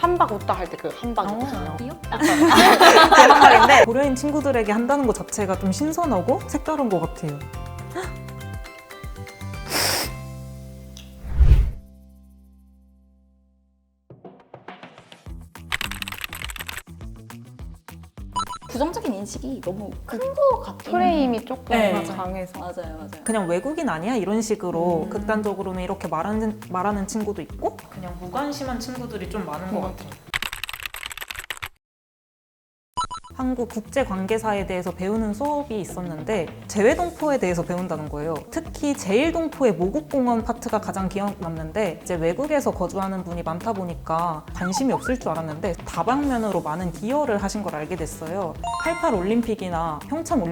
한박 웃다 할 때 그 한박이거든요. 그런 말인데 고려인 친구들에게 한다는 것 자체가 좀 신선하고 색다른 것 같아요. 부정적인 인식이 너무 큰 것 같아요. 프레임이 조금 네. 강해서. 맞아요. 그냥 외국인 아니야? 이런 식으로 극단적으로는 이렇게 말하는 친구도 있고 그냥 무관심한 친구들이 좀 많은 것 같아요. 한국 국제관계사에 대해서 배우는 수업이 있었는데 재외동포에 대해서 배운다는 거예요. 특히 제1동포의 모국공원 파트가 가장 기억 남는데 이제 외국에서 거주하는 분이 많다 보니까 관심이 없을 줄 알았는데 다방면으로 많은 기여를 하신 걸 알게 됐어요. 88 올림픽이나 평창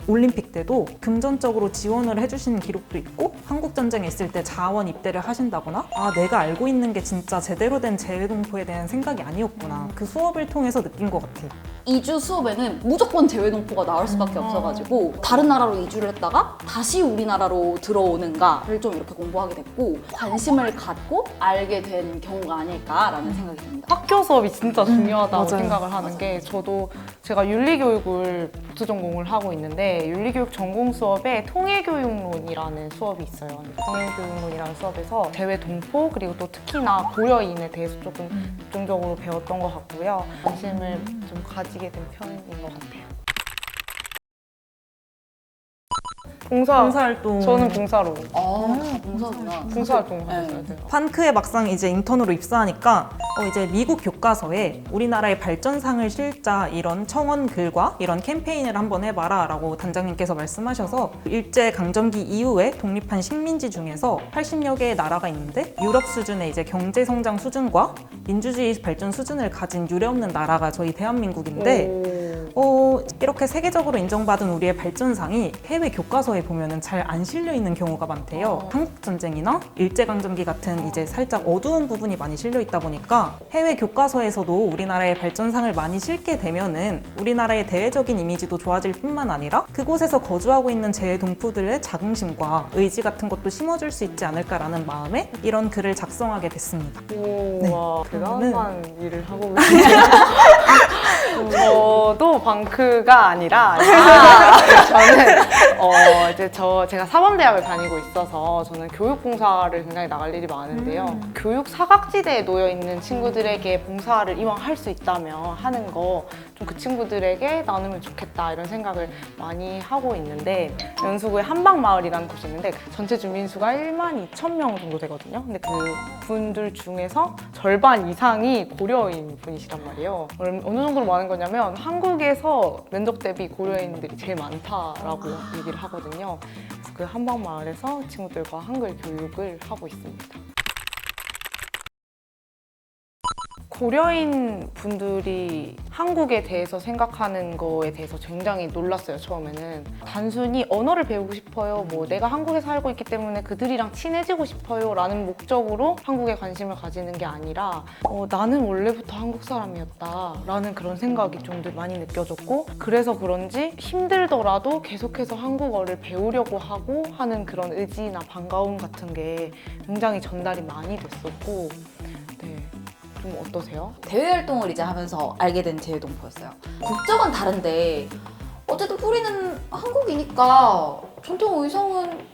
올림픽 때도 금전적으로 지원을 해주신 기록도 있고 한국전쟁에 있을 때 자원 입대를 하신다거나 아 내가 알고 있는 게 진짜 제대로 된 재외동포에 대한 생각이 아니었구나. 그 수업을 통해서 느낀 것 같아요. 이주 수업에는 무조건 재외동포가 나올 수밖에 없어가지고 다른 나라로 이주를 했다가 다시 우리나라로 들어오는가를 좀 이렇게 공부하게 됐고 관심을 갖고 알게 된 경우가 아닐까라는 생각이 듭니다. 학교 수업이 진짜 중요하다고 맞아요. 생각을 하는 게 저도 제가 윤리교육을 복수 전공을 하고 있는데 윤리교육 전공 수업에 통일교육론이라는 수업이 있어요. 통일교육론이라는 수업에서 재외동포 그리고 또 특히나 고려인에 대해서 조금 집중적으로 배웠던 것 같고요. 관심을 좀 가지게 된 편인 것 같아요. 봉사활동 저는 봉사로 봉사구나. 봉사활동 하셨어야 돼요. 판크에 막상 이제 인턴으로 입사하니까 이제 미국 교과서에 우리나라의 발전상을 실자 이런 청원 글과 이런 캠페인을 한번 해봐라 라고 단장님께서 말씀하셔서 일제강점기 이후에 독립한 식민지 중에서 80여 개의 나라가 있는데 유럽 수준의 이제 경제성장 수준과 민주주의 발전 수준을 가진 유례없는 나라가 저희 대한민국인데 이렇게 세계적으로 인정받은 우리의 발전상이 해외 교과서에 보면은 잘 안 실려 있는 경우가 많대요. 한국 전쟁이나 일제강점기 같은 이제 살짝 어두운 부분이 많이 실려 있다 보니까 해외 교과서에서도 우리나라의 발전상을 많이 실게 되면은 우리나라의 대외적인 이미지도 좋아질 뿐만 아니라 그곳에서 거주하고 있는 재외동포들의 자긍심과 의지 같은 것도 심어줄 수 있지 않을까라는 마음에 이런 글을 작성하게 됐습니다. 와 그러면은- 대단한 일을 하고 계시네요. 저도 방크가 아니라 저는 이제 제가 사범대학을 다니고 있어서 저는 교육봉사를 굉장히 나갈 일이 많은데요. 교육 사각지대에 놓여 있는 친구들에게 봉사를 이왕 할 수 있다면 하는 거 좀 그 친구들에게 나누면 좋겠다 이런 생각을 많이 하고 있는데 연수구에 한방마을이라는 곳이 있는데 전체 주민수가 1만 2천 명 정도 되거든요. 근데 그 분들 중에서 절반 이상이 고려인 분이시란 말이에요. 어느 정도로 많은 거냐면 한국에서 면적 대비 고려인들이 제일 많다라고 얘기를 하거든요. 그래서 그 한방마을에서 친구들과 한글 교육을 하고 있습니다. 고려인 분들이 한국에 대해서 생각하는 거에 대해서 굉장히 놀랐어요, 처음에는. 단순히 언어를 배우고 싶어요, 뭐 내가 한국에 살고 있기 때문에 그들이랑 친해지고 싶어요 라는 목적으로 한국에 관심을 가지는 게 아니라 나는 원래부터 한국 사람이었다 라는 그런 생각이 좀 많이 느껴졌고 그래서 그런지 힘들더라도 계속해서 한국어를 배우려고 하고 하는 그런 의지나 반가움 같은 게 굉장히 전달이 많이 됐었고 네. 좀 어떠세요? 대외 활동을 이제 하면서 알게 된 재외동포였어요. 국적은 다른데 어쨌든 뿌리는 한국이니까 전통 의상은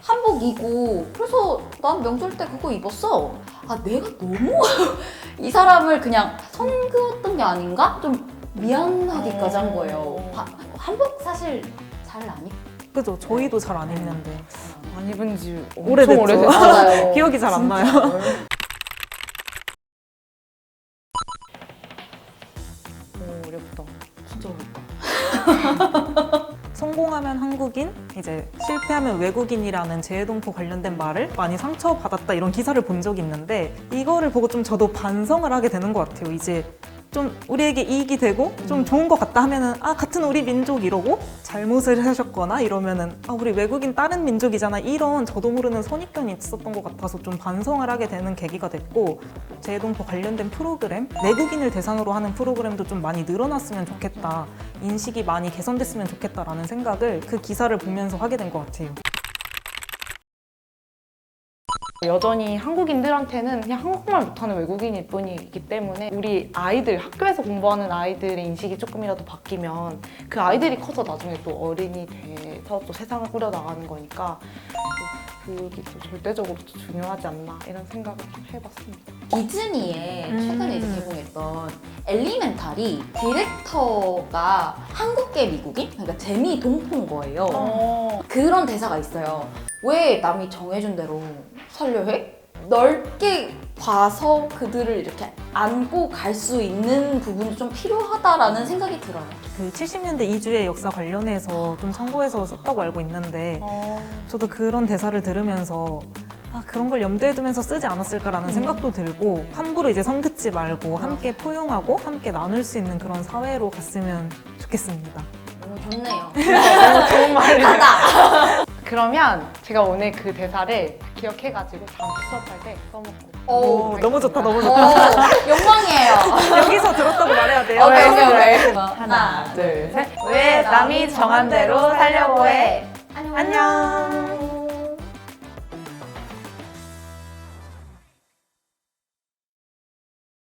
한복이고 그래서 난 명절 때 그거 입었어. 아 내가 너무 이 사람을 그냥 선 그었던 게 아닌가? 좀 미안하기까지 한 거예요. 한복 사실 잘 안 입고 그죠? 저희도 잘 안 입는데 안 입은 지 엄청 오래됐죠? 오래됐어요. 맞아요. 기억이 잘 안 나요. 어렵다. 진짜 어렵다. 성공하면 한국인, 이제 실패하면 외국인이라는 재외동포 관련된 말을 많이 상처받았다 이런 기사를 본 적이 있는데 이거를 보고 좀 저도 반성을 하게 되는 것 같아요. 이제 좀 우리에게 이익이 되고 좀 좋은 것 같다 하면은 같은 우리 민족 이러고 잘못을 하셨거나 이러면은 우리 외국인 다른 민족이잖아 이런 저도 모르는 선입견이 있었던 것 같아서 좀 반성을 하게 되는 계기가 됐고 재외동포 관련된 프로그램, 내국인을 대상으로 하는 프로그램도 좀 많이 늘어났으면 좋겠다, 인식이 많이 개선됐으면 좋겠다라는 생각을 그 기사를 보면서 하게 된 것 같아요. 여전히 한국인들한테는 그냥 한국말 못하는 외국인일 뿐이기 때문에 우리 아이들, 학교에서 공부하는 아이들의 인식이 조금이라도 바뀌면 그 아이들이 커서 나중에 또 어른이 돼서 또 세상을 꾸려나가는 거니까 교육이 또 절대적으로 또 중요하지 않나 이런 생각을 좀 해봤습니다. 디즈니에 최근에 이제 개봉했던 엘리멘탈이 디렉터가 한국계 미국인? 그러니까 제미 동포인 거예요. 그런 대사가 있어요. 왜 남이 정해준 대로 살려 해? 넓게 봐서 그들을 이렇게 안고 갈 수 있는 부분이 좀 필요하다라는 생각이 들어요. 그 70년대 이주의 역사 관련해서 좀 참고해서 썼다고 알고 있는데 저도 그런 대사를 들으면서 그런 걸 염두에 두면서 쓰지 않았을까라는 생각도 들고 함부로 이제 선 긋지 말고 함께 포용하고 함께 나눌 수 있는 그런 사회로 갔으면 좋겠습니다. 너무 좋네요. 너무 좋은 말이에요. 가다! 그러면 제가 오늘 그 대사를 기억해가지고 다음 수업할 때 써먹고. 오, 너무 좋다, 너무 오, 좋다. 영광이에요. 여기서 들었다고 말해야 돼요. 오케이. 하나, 둘, 셋. 왜 남이 정한 대로 살려고 해? 안녕.